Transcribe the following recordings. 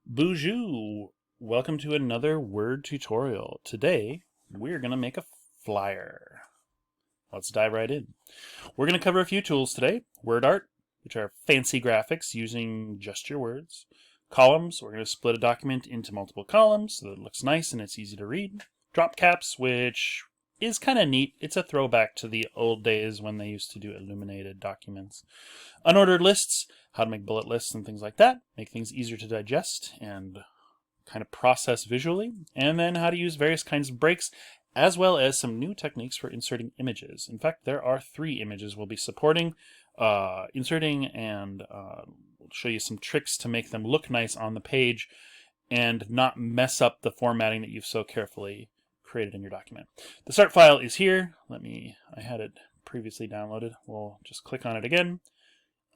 Bonjour! Welcome to another Word tutorial. Today, we're going to make a flyer. Let's dive right in. We're going to cover a few tools today. Word art, which are fancy graphics using just your words. Columns, we're going to split a document into multiple columns so that it looks nice and it's easy to read. Drop caps, which is kind of neat. It's a throwback to the old days when they used to do illuminated documents. Unordered lists, how to make bullet lists and things like that, make things easier to digest and kind of process visually, and then how to use various kinds of breaks, as well as some new techniques for inserting images. In fact, there are 3 images we'll be supporting, inserting, and we'll show you some tricks to make them look nice on the page and not mess up the formatting that you've so carefully created in your document. The start file is here. I had it previously downloaded. We'll just click on it again.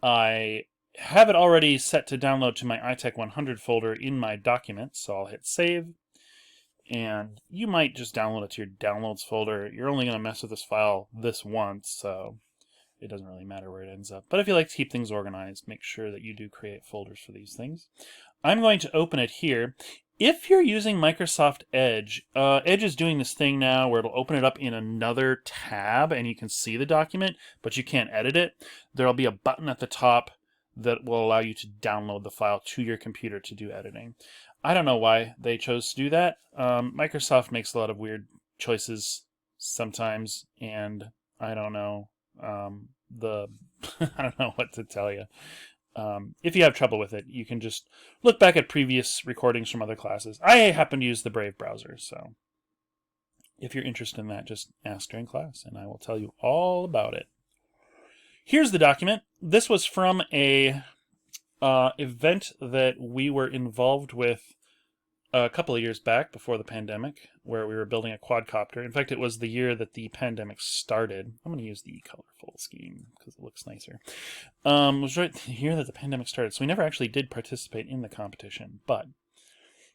I have it already set to download to my ITECH 100 folder in my documents, so I'll hit save. And you might just download it to your downloads folder. You're only going to mess with this file this once, so it doesn't really matter where it ends up. But if you like to keep things organized, make sure that you do create folders for these things. I'm going to open it here. If you're using Microsoft Edge, Edge is doing this thing now where it'll open it up in another tab and you can see the document, but you can't edit it. There'll be a button at the top that will allow you to download the file to your computer to do editing. I don't know why they chose to do that. Microsoft makes a lot of weird choices sometimes, and I don't know I don't know what to tell you. If you have trouble with it, you can just look back at previous recordings from other classes. I happen to use the Brave browser, so if you're interested in that, just ask during class, and I will tell you all about it. Here's the document. This was from a event that we were involved with a couple of years back before the pandemic, where we were building a quadcopter. In fact, it was the year that the pandemic started. I'm going to use the colorful scheme because it looks nicer. It was right the year that the pandemic started, so we never actually did participate in the competition, but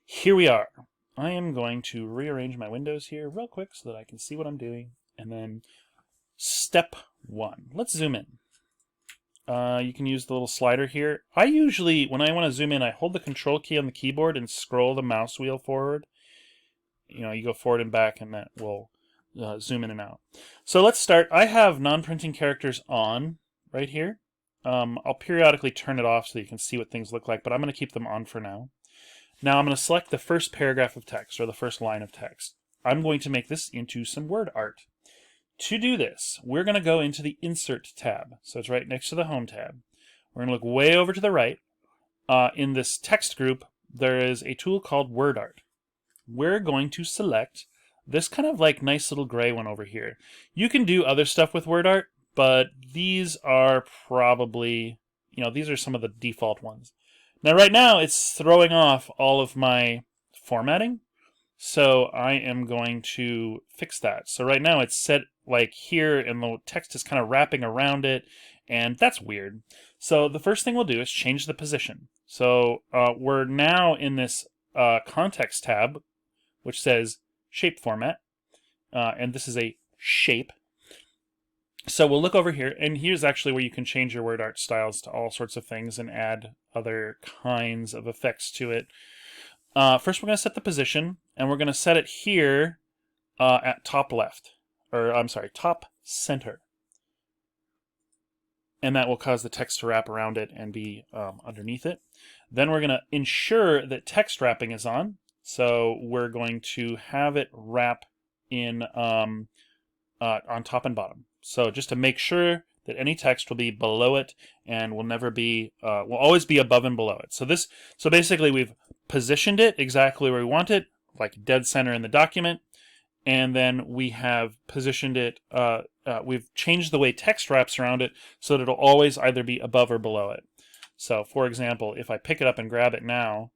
here we are. I am going to rearrange my windows here real quick so that I can see what I'm doing, and then step 1. Let's zoom in. You can use the little slider here. I usually, when I want to zoom in, I hold the control key on the keyboard and scroll the mouse wheel forward. You go forward and back, and that will zoom in and out. So let's start. I have non-printing characters on right here. I'll periodically turn it off so you can see what things look like, but I'm going to keep them on for now. Now I'm going to select the first paragraph of text, or the first line of text. I'm going to make this into some word art. To do this, we're going to go into the Insert tab. So it's right next to the Home tab. We're going to look way over to the right. In this text group, there is a tool called Word Art. We're going to select this kind of like nice little gray one over here. You can do other stuff with Word Art, but these are probably, these are some of the default ones. Now right now, it's throwing off all of my formatting. So I am going to fix that. So right now it's set like here and the text is kind of wrapping around it, and that's weird. So the first thing we'll do is change the position. So we're now in this context tab, which says shape format, and this is a shape. So we'll look over here, and here's actually where you can change your word art styles to all sorts of things and add other kinds of effects to it. First, we're going to set the position, and we're going to set it here at top left, or I'm sorry, top center. And that will cause the text to wrap around it and be underneath it. Then we're going to ensure that text wrapping is on. So we're going to have it wrap in on top and bottom. So just to make sure that any text will be below it and will never be, will always be above and below it. So basically we've positioned it exactly where we want it, like dead center in the document, and then we have positioned it, we've changed the way text wraps around it so that it'll always either be above or below it. So for example, if I pick it up and grab it now,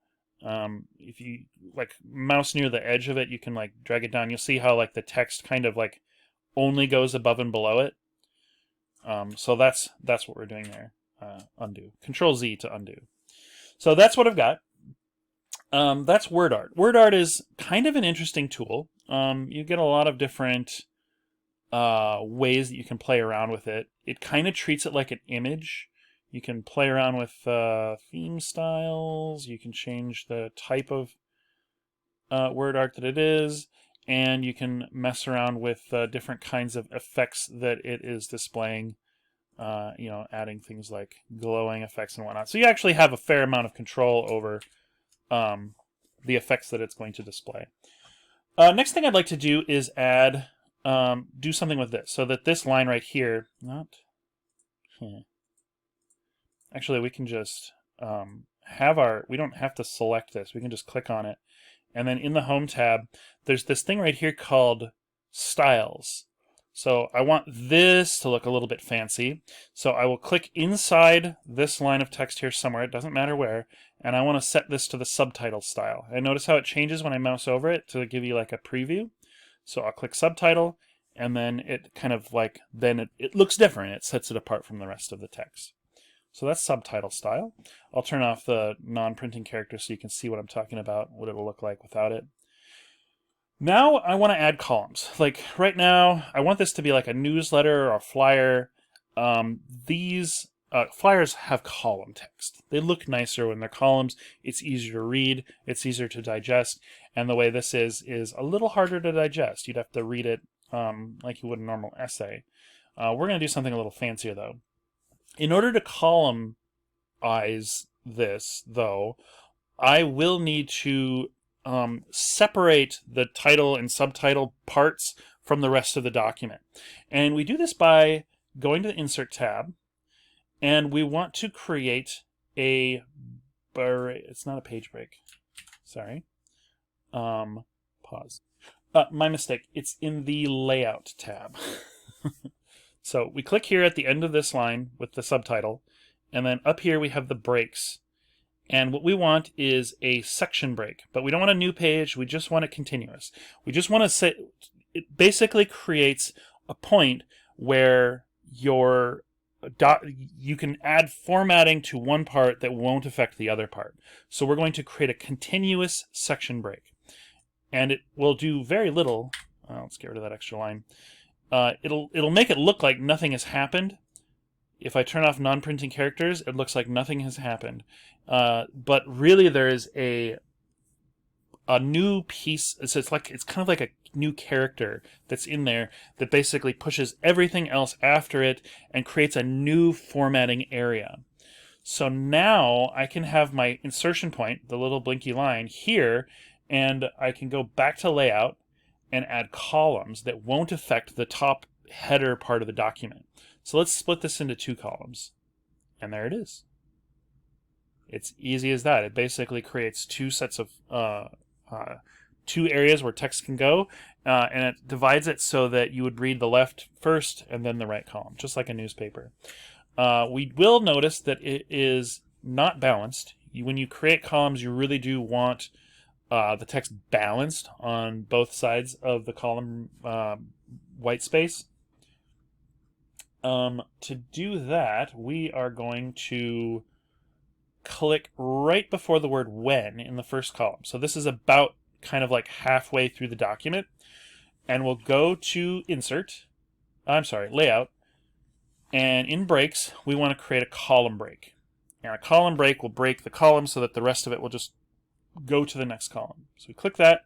if you like mouse near the edge of it, you can like drag it down. You'll see how like the text kind of like only goes above and below it. So that's what we're doing there. Undo. Control Z to undo. So that's what I've got. That's Word Art. Word Art is kind of an interesting tool. You get a lot of different ways that you can play around with it. It kind of treats it like an image. You can play around with theme styles. You can change the type of word art that it is, and you can mess around with different kinds of effects that it is displaying. Adding things like glowing effects and whatnot. So you actually have a fair amount of control over the effects that it's going to display. Next thing I'd like to do is do something with this, so that this line right here, actually we can just we don't have to select this, we can just click on it. And then in the Home tab, there's this thing right here called Styles. So I want this to look a little bit fancy. So I will click inside this line of text here somewhere, it doesn't matter where, and I want to set this to the subtitle style. And notice how it changes when I mouse over it to give you like a preview. So I'll click subtitle, and then it kind of like, it looks different. It sets it apart from the rest of the text. So that's subtitle style. I'll turn off the non-printing character so you can see what I'm talking about, what it'll look like without it. Now I want to add columns. Like right now, I want this to be like a newsletter or a flyer. These flyers have column text. They look nicer when they're columns. It's easier to read. It's easier to digest. And the way this is a little harder to digest. You'd have to read it like you would a normal essay. We're going to do something a little fancier though. In order to columnize this, though, I will need to separate the title and subtitle parts from the rest of the document. And we do this by going to the Insert tab, and we want to create it's not a page break. Sorry. Pause. My mistake. It's in the Layout tab. So we click here at the end of this line with the subtitle, and then up here we have the breaks. And what we want is a section break, but we don't want a new page, we just want it continuous. We just want to say, it basically creates a point where you can add formatting to one part that won't affect the other part. So we're going to create a continuous section break. And it will do very little. Let's get rid of that extra line. It'll make it look like nothing has happened. If I turn off non-printing characters, it looks like nothing has happened. But really, there is a new piece. So it's kind of like a new character that's in there that basically pushes everything else after it and creates a new formatting area. So now I can have my insertion point, the little blinky line here, and I can go back to layout and add columns that won't affect the top header part of the document. So let's split this into 2 columns. And there it is. It's easy as that. It basically creates 2 sets of 2 areas where text can go, and it divides it so that you would read the left first and then the right column, just like a newspaper. We will notice that it is not balanced. When you create columns, you really do want the text balanced on both sides of the column white space. To do that, we are going to click right before the word when in the first column. So this is about kind of like halfway through the document. And we'll go to Layout. And in breaks, we want to create a column break. And a column break will break the column so that the rest of it will just go to the next column. So we click that,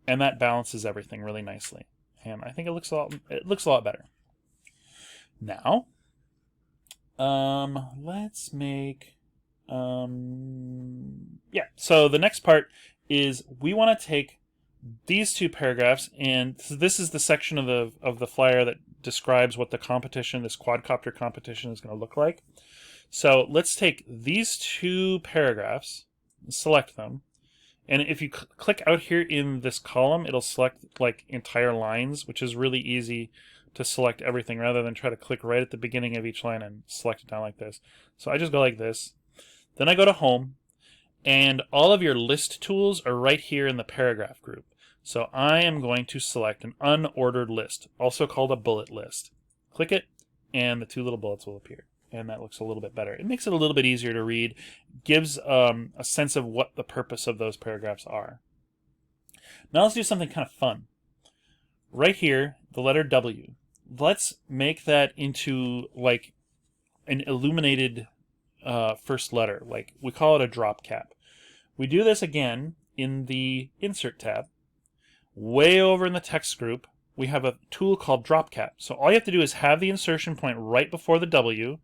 and that balances everything really nicely. And I think it looks a lot better. Now, let's make, so the next part is we want to take these 2 paragraphs, and this is the section of the flyer that describes what the competition, this quadcopter competition, is going to look like. So let's take these 2 paragraphs, select them, and if you click out here in this column, it'll select like entire lines, which is really easy to select everything rather than try to click right at the beginning of each line and select it down like this. So I just go like this. Then I go to Home, and all of your list tools are right here in the paragraph group. So I am going to select an unordered list, also called a bullet list. Click it, and the 2 little bullets will appear. And that looks a little bit better. It makes it a little bit easier to read, gives a sense of what the purpose of those paragraphs are. Now let's do something kind of fun. Right here, the letter W. Let's make that into like an illuminated first letter. Like, we call it a drop cap. We do this again in the Insert tab. Way over in the text group, we have a tool called drop cap. So all you have to do is have the insertion point right before the W,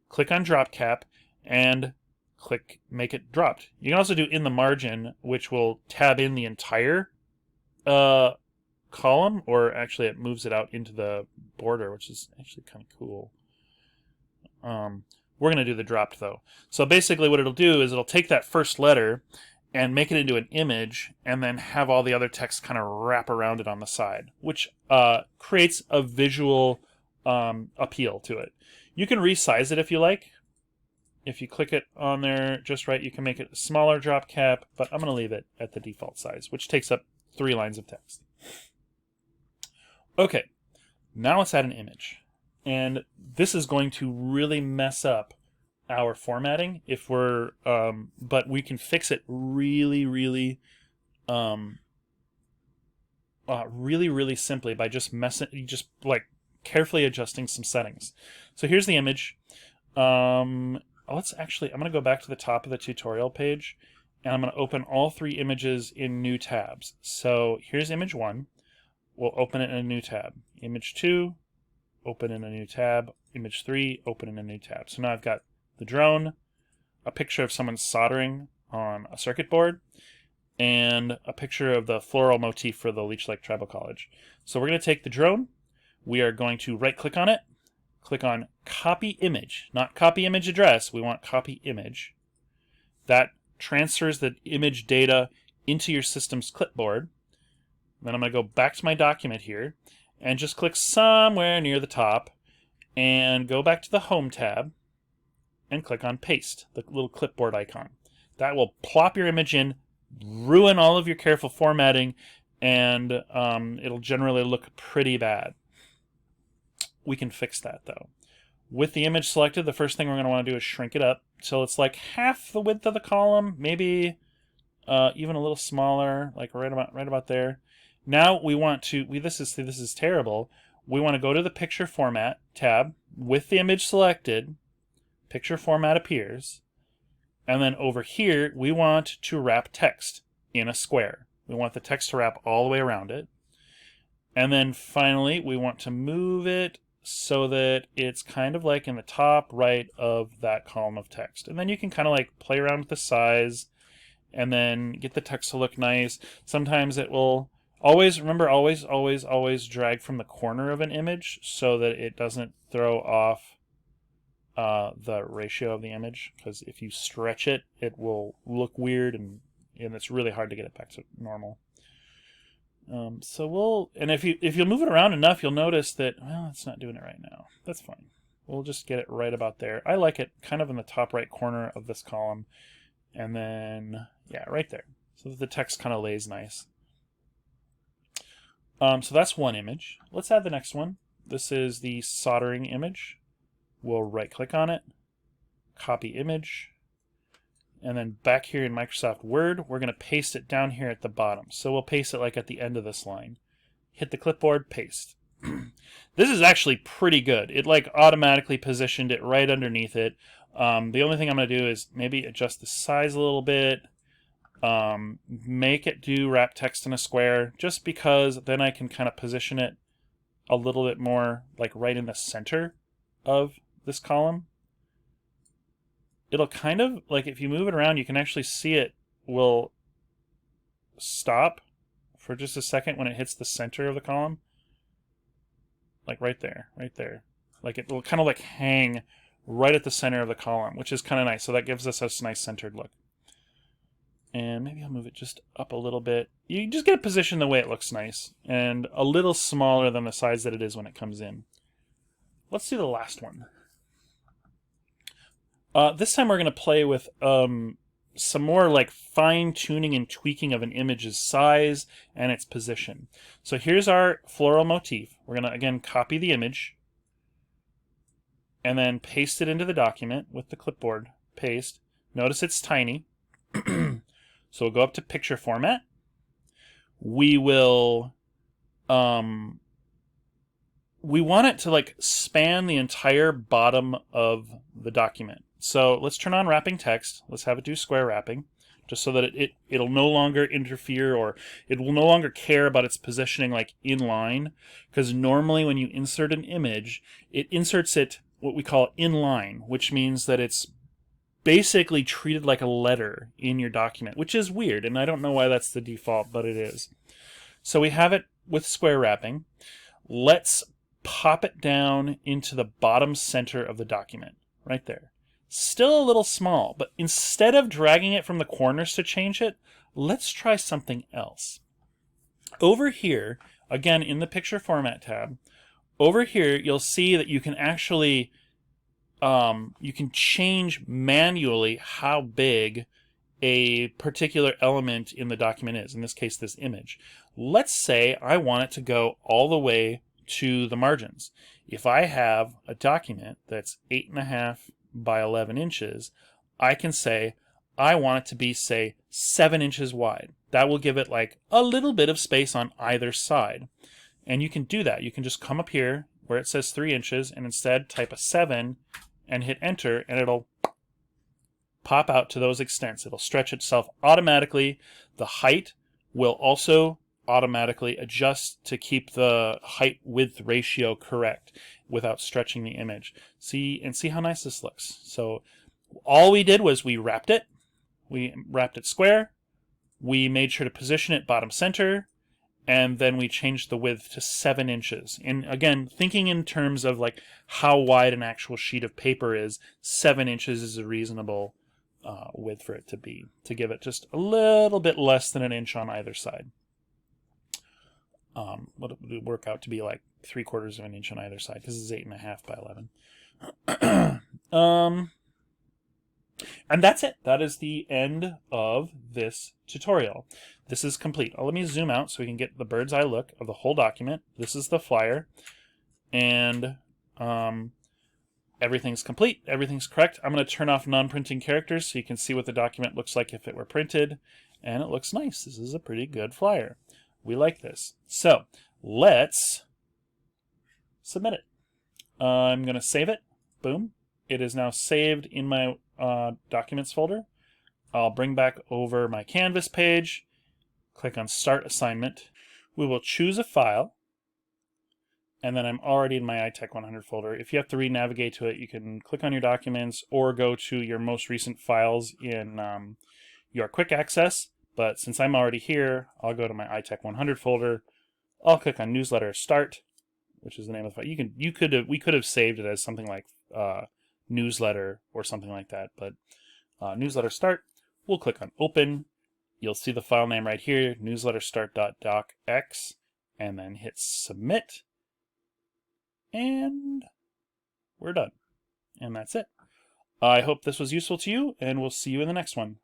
click on drop cap, and click make it dropped. You can also do in the margin, which will tab in the entire column, or actually it moves it out into the border, which is actually kind of cool. We're going to do the dropped though. So basically what it'll do is it'll take that first letter and make it into an image, and then have all the other text kind of wrap around it on the side, which creates a visual appeal to it. You can resize it if you like. If you click it on there just right, you can make it a smaller drop cap, but I'm going to leave it at the default size, which takes up 3 lines of text. Okay, now let's add an image. And this is going to really mess up our formatting if we're, but we can fix it really simply by just like carefully adjusting some settings. So here's the image. I'm going to go back to the top of the tutorial page, and I'm going to open all 3 images in new tabs. So here's image 1. We'll open it in a new tab. Image 2, open in a new tab. Image 3, open in a new tab. So now I've got the drone, a picture of someone soldering on a circuit board, and a picture of the floral motif for the Leech Lake Tribal College. So we're going to take the drone. We are going to right-click on it, click on Copy Image, not Copy Image Address. We want Copy Image. That transfers the image data into your system's clipboard. Then I'm going to go back to my document here and just click somewhere near the top and go back to the Home tab and click on Paste, the little clipboard icon. That will plop your image in, ruin all of your careful formatting, and it'll generally look pretty bad. We can fix that though. With the image selected, the first thing we're going to want to do is shrink it up till it's like half the width of the column, maybe even a little smaller, like right about there. Now we want to, this is terrible. We want to go to the Picture Format tab with the image selected. Picture format appears, and then over here we want to wrap text in a square. We want the text to wrap all the way around it, and then finally we want to move it so that it's kind of like in the top right of that column of text. And then you can kind of like play around with the size and then get the text to look nice. Sometimes it will always drag from the corner of an image so that it doesn't throw off the ratio of the image, because if you stretch it, it will look weird, and it's really hard to get it back to normal. If you'll move it around enough, you'll notice that, well, it's not doing it right now. That's fine. We'll just get it right about there. I like it kind of in the top right corner of this column, and then, yeah, right there, so that the text kind of lays nice. So that's one image. Let's add the next one. This is the soldering image. We'll right-click on it, copy image, and then back here in Microsoft Word, we're going to paste it down here at the bottom. So we'll paste it like at the end of this line. Hit the clipboard, paste. This is actually pretty good. It like automatically positioned it right underneath it. The only thing I'm going to do is maybe adjust the size a little bit, make it do wrap text in a square, just because then I can kind of position it a little bit more like right in the center of this column. It'll kind of, like if you move it around, you can actually see it will stop for just a second when it hits the center of the column. Like right there. Like it will kind of like hang right at the center of the column, which is kind of nice. So that gives us a nice centered look. And maybe I'll move it just up a little bit. You just get it positioned the way it looks nice, and a little smaller than the size that it is when it comes in. Let's do the last one. This time we're going to play with some more like fine-tuning and tweaking of an image's size and its position. So here's our floral motif. We're going to, again, copy the image and then paste it into the document with the clipboard paste. Notice it's tiny. So we'll go up to Picture Format. We will... we want it to like span the entire bottom of the document. So let's turn on wrapping text. Let's have it do square wrapping, just so that it'll no longer interfere, or it will no longer care about its positioning like inline, because normally when you insert an image, it inserts it what we call inline, which means that it's basically treated like a letter in your document, which is weird, and I don't know why that's the default, but it is. So we have it with square wrapping. Let's pop it down into the bottom center of the document, right there. Still a little small, but instead of dragging it from the corners to change it, let's try something else. Over here, again in the picture format tab, over here you'll see that you can actually you can change manually how big a particular element in the document is, in this case this image. Let's say I want it to go all the way to the margins. If I have a document that's 8.5 by 11 inches, I can say I want it to be, say, 7 inches wide. That will give it like a little bit of space on either side. And you can do that. You can just come up here where it says 3 inches and instead type a 7 and hit enter, and it'll pop out to those extents. It'll stretch itself automatically. The height will also automatically adjust to keep the height width ratio correct without stretching the image. See how nice this looks. So all we did was we wrapped it square, we made sure to position it bottom center, and then we changed the width to 7 inches. And again, thinking in terms of like how wide an actual sheet of paper is, 7 inches is a reasonable width for it to be, to give it just a little bit less than an inch on either side. What it would work out to be like 3/4 of an inch on either side, because it's 8.5 by 11. And that's it. That is the end of this tutorial. This is complete. Let me zoom out so we can get the bird's eye look of the whole document. This is the flyer, and everything's complete. Everything's correct. I'm going to turn off non-printing characters so you can see what the document looks like if it were printed, and it looks nice. This is a pretty good flyer. We like this. So let's submit it. I'm going to save it. Boom. It is now saved in my documents folder. I'll bring back over my Canvas page, click on Start Assignment. We will choose a file, and then I'm already in my ITECH 100 folder. If you have to re-navigate to it, you can click on your documents or go to your most recent files in your quick access. But since I'm already here, I'll go to my ITECH 100 folder. I'll click on Newsletter Start, which is the name of the file. We could have saved it as something like Newsletter or something like that, but Newsletter Start. We'll click on Open. You'll see the file name right here, newsletterstart.docx, and then hit Submit, and we're done. And that's it. I hope this was useful to you, and we'll see you in the next one.